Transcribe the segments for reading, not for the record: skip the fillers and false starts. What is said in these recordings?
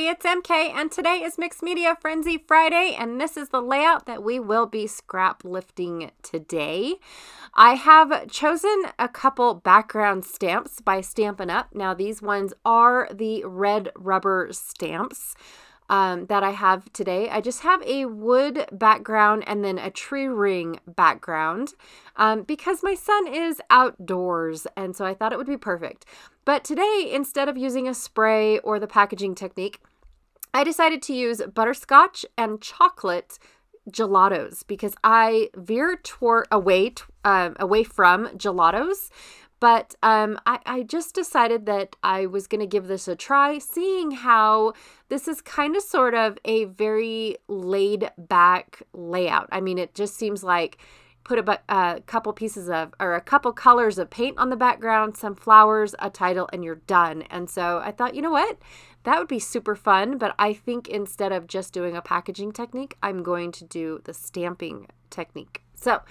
everybody, it's MK, and today is Mixed Media Frenzy Friday, and this is the layout that we will be scrap lifting today. I have chosen a couple background stamps by Stampin' Up. Now, these ones are the red rubber stamps that I have today. I just have a wood background and then a tree ring background because my son is outdoors, and so I thought it would be perfect. But today, instead of using a spray or the packaging technique, I decided to use butterscotch and chocolate gelatos because I veer away from gelatos. But I just decided that I was going to give this a try, seeing how this is kind of sort of a very laid back layout. I mean, it just seems like put a couple colors of paint on the background, some flowers, a title, and you're done. And so I thought, you know what? That would be super fun. But I think instead of just doing a packaging technique, I'm going to do the stamping technique. So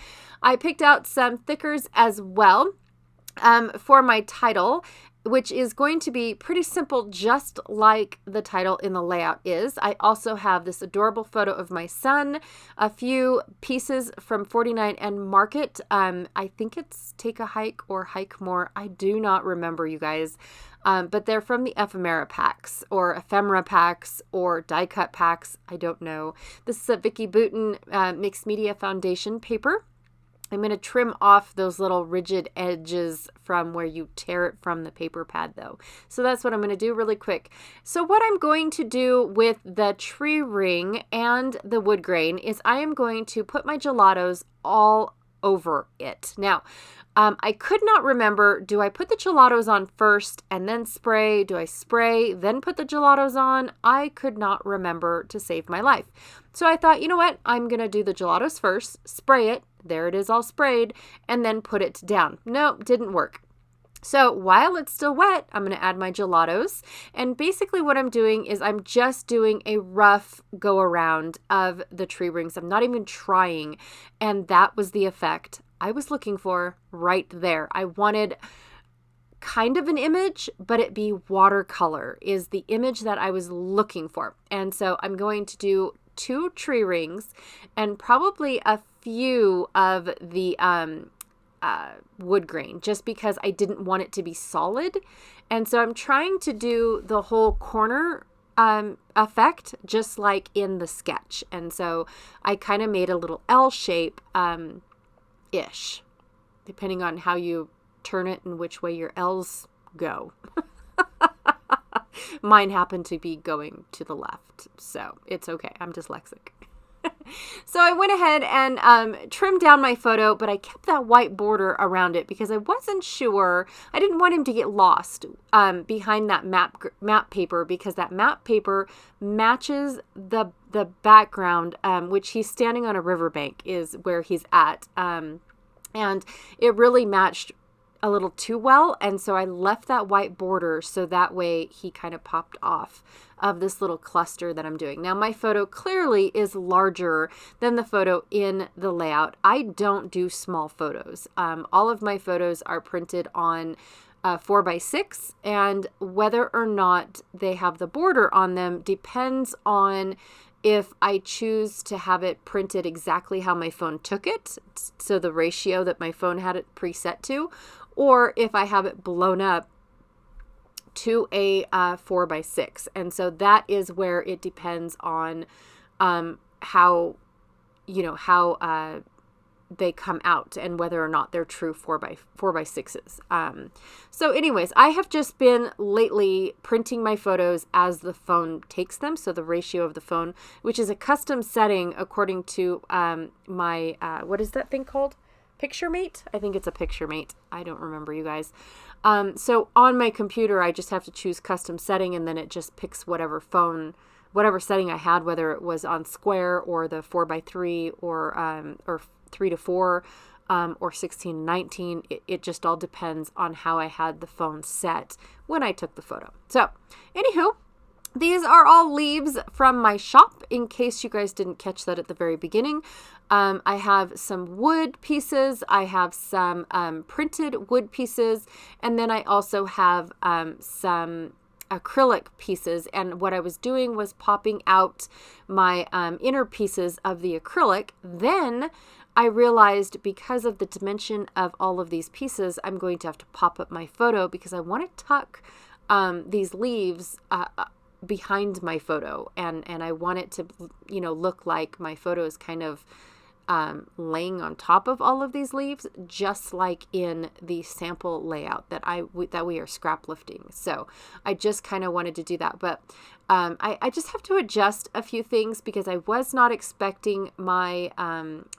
I picked out some thickers as well for my title, which is going to be pretty simple, just like the title in the layout is. I also have this adorable photo of my son, a few pieces from 49 and Market. I think it's Take a Hike or Hike More. I do not remember, you guys. But they're from the ephemera packs or ephemera packs or die cut packs. I don't know. This is a Vicki Boutin Mixed Media Foundation paper. I'm going to trim off those little rigid edges from where you tear it from the paper pad though. So that's what I'm going to do really quick. So what I'm going to do with the tree ring and the wood grain is I am going to put my gelatos all over it. Now, I could not remember, do I put the gelatos on first and then spray? Do I spray, then put the gelatos on? I could not remember to save my life. So I thought, you know what? I'm going to do the gelatos first, spray it. There it is all sprayed, and then put it down. Nope, didn't work. So while it's still wet, I'm going to add my gelatos. And basically what I'm doing is I'm just doing a rough go around of the tree rings. I'm not even trying. And that was the effect I was looking for right there. I wanted kind of an image, but it be watercolor is the image that I was looking for. And so I'm going to do 2 tree rings and probably a few of the wood grain, just because I didn't want it to be solid. And so I'm trying to do the whole corner effect just like in the sketch. And so I kind of made a little L shape ish, depending on how you turn it and which way your L's go. Mine happened to be going to the left, so it's okay. I'm dyslexic. So I went ahead and trimmed down my photo, but I kept that white border around it because I wasn't sure. I didn't want him to get lost behind that map paper, because that map paper matches the background, which he's standing on a riverbank is where he's at. And it really matched a little too well, and so I left that white border so that way he kind of popped off of this little cluster that I'm doing. Now my photo clearly is larger than the photo in the layout. I don't do small photos. All of my photos are printed on 4x6, and whether or not they have the border on them depends on if I choose to have it printed exactly how my phone took it, so the ratio that my phone had it preset to, or if I have it blown up to a 4x6. And so that is where it depends on how they come out and whether or not they're true 4x6s. So anyways, I have just been lately printing my photos as the phone takes them. So the ratio of the phone, which is a custom setting according to my, what is that thing called? PictureMate? I think it's a PictureMate. I don't remember, you guys. So on my computer, I just have to choose custom setting, and then it just picks whatever setting I had, whether it was on square or the 4x3 or 3:4 or 16:19. It just all depends on how I had the phone set when I took the photo. So anywho, these are all leaves from my shop, in case you guys didn't catch that at the very beginning. I have some wood pieces. I have some printed wood pieces. And then I also have some acrylic pieces, and what I was doing was popping out my inner pieces of the acrylic. Then I realized because of the dimension of all of these pieces, I'm going to have to pop up my photo because I want to tuck these leaves behind my photo, and I want it to, you know, look like my photo is kind of laying on top of all of these leaves, just like in the sample layout that we are scrap lifting. So I just kind of wanted to do that, but I just have to adjust a few things because I was not expecting my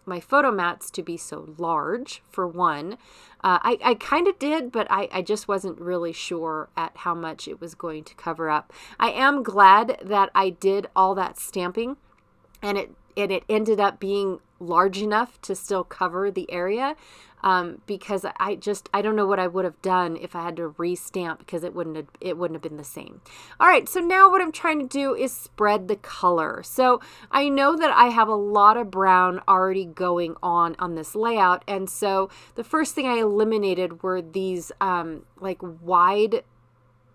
my photo mats to be so large, for one. I kind of did, but I just wasn't really sure at how much it was going to cover up. I am glad that I did all that stamping, and it ended up being large enough to still cover the area, because I don't know what I would have done if I had to re-stamp, because it wouldn't have been the same. All right, so now what I'm trying to do is spread the color. So I know that I have a lot of brown already going on this layout, and so the first thing I eliminated were these like wide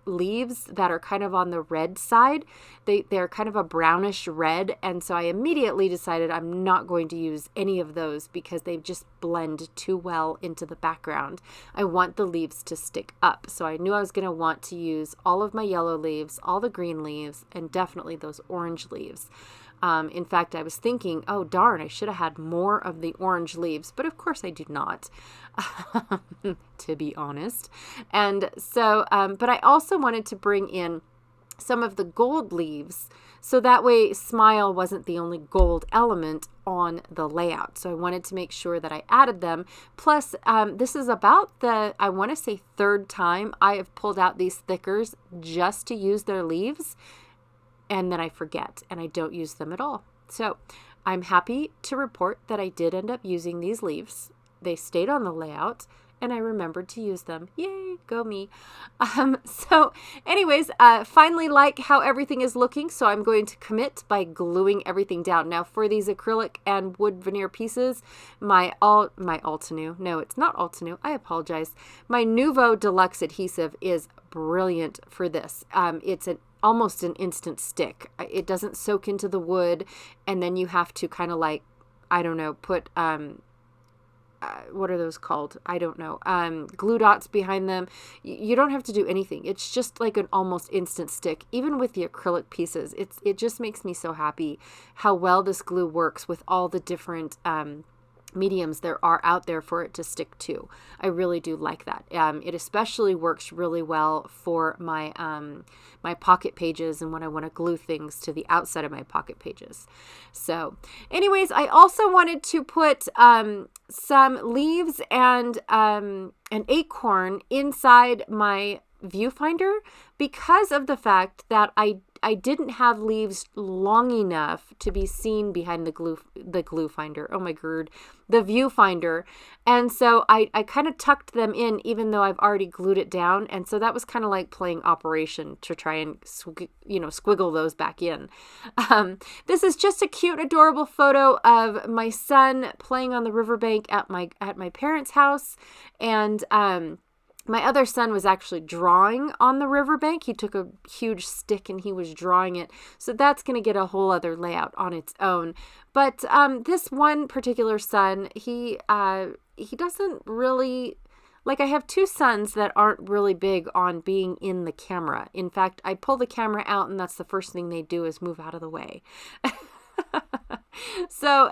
leaves that are kind of on the red side. They're kind of a brownish red, and so I immediately decided I'm not going to use any of those because they just blend too well into the background. I want the leaves to stick up, so I knew I was going to want to use all of my yellow leaves, all the green leaves, and definitely those orange leaves. In fact, I was thinking, oh darn, I should have had more of the orange leaves, but of course I do not, to be honest. And so, but I also wanted to bring in some of the gold leaves, so that way Smile wasn't the only gold element on the layout. So I wanted to make sure that I added them. Plus, this is about the, I want to say, third time I have pulled out these thickers just to use their leaves, and then I forget and I don't use them at all. So I'm happy to report that I did end up using these leaves. They stayed on the layout and I remembered to use them. Yay, go me. So anyways, finally like how everything is looking. So I'm going to commit by gluing everything down. Now for these acrylic and wood veneer pieces, my Altenew, no, it's not Altenew, I apologize. My Nuvo Deluxe adhesive is brilliant for this. It's almost an instant stick. It doesn't soak into the wood, and then you have to kind of like, I don't know, put what are those called? I don't know. Glue dots behind them. You don't have to do anything. It's just like an almost instant stick. Even with the acrylic pieces, it just makes me so happy how well this glue works with all the different mediums there are out there for it to stick to. I really do like that. It especially works really well for my my pocket pages and when I want to glue things to the outside of my pocket pages. So anyways, I also wanted to put some leaves and an acorn inside my viewfinder because of the fact that I didn't have leaves long enough to be seen behind the glue finder. Oh my god, the viewfinder. And so I kind of tucked them in even though I've already glued it down. And so that was kind of like playing Operation to try and squiggle those back in. This is just a cute, adorable photo of my son playing on the riverbank at my parents' house. And my other son was actually drawing on the riverbank. He took a huge stick and he was drawing it. So that's going to get a whole other layout on its own. But this one particular son, he doesn't really, like, I have two sons that aren't really big on being in the camera. In fact, I pull the camera out and that's the first thing they do is move out of the way. So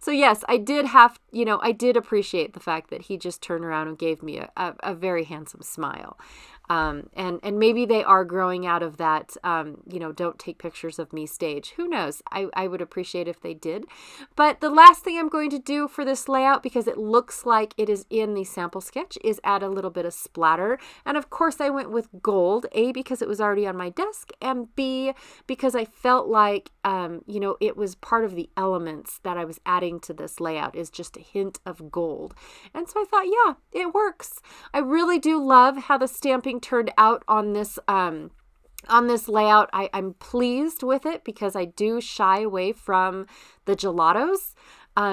yes, I did appreciate the fact that he just turned around and gave me a very handsome smile. And maybe they are growing out of that, don't take pictures of me stage. Who knows? I would appreciate if they did. But the last thing I'm going to do for this layout, because it looks like it is in the sample sketch, is add a little bit of splatter. And of course I went with gold, A, because it was already on my desk, and B, because I felt like, it was part of the elements that I was adding to this layout is just a hint of gold. And so I thought, yeah, it works. I really do love how the stamping turned out on this layout. I'm pleased with it because I do shy away from the gelatos.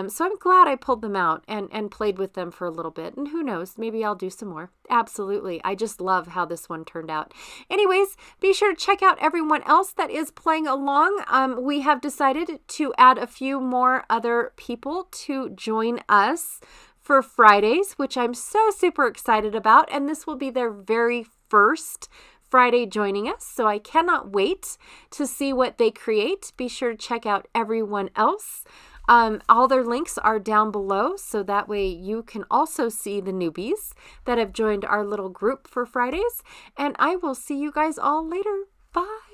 So I'm glad I pulled them out and played with them for a little bit. And who knows, maybe I'll do some more. Absolutely. I just love how this one turned out. Anyways, be sure to check out everyone else that is playing along. We have decided to add a few more other people to join us for Fridays, which I'm so super excited about. And this will be their very first Friday joining us. So I cannot wait to see what they create. Be sure to check out everyone else. All their links are down below, so that way you can also see the newbies that have joined our little group for Fridays. And I will see you guys all later. Bye.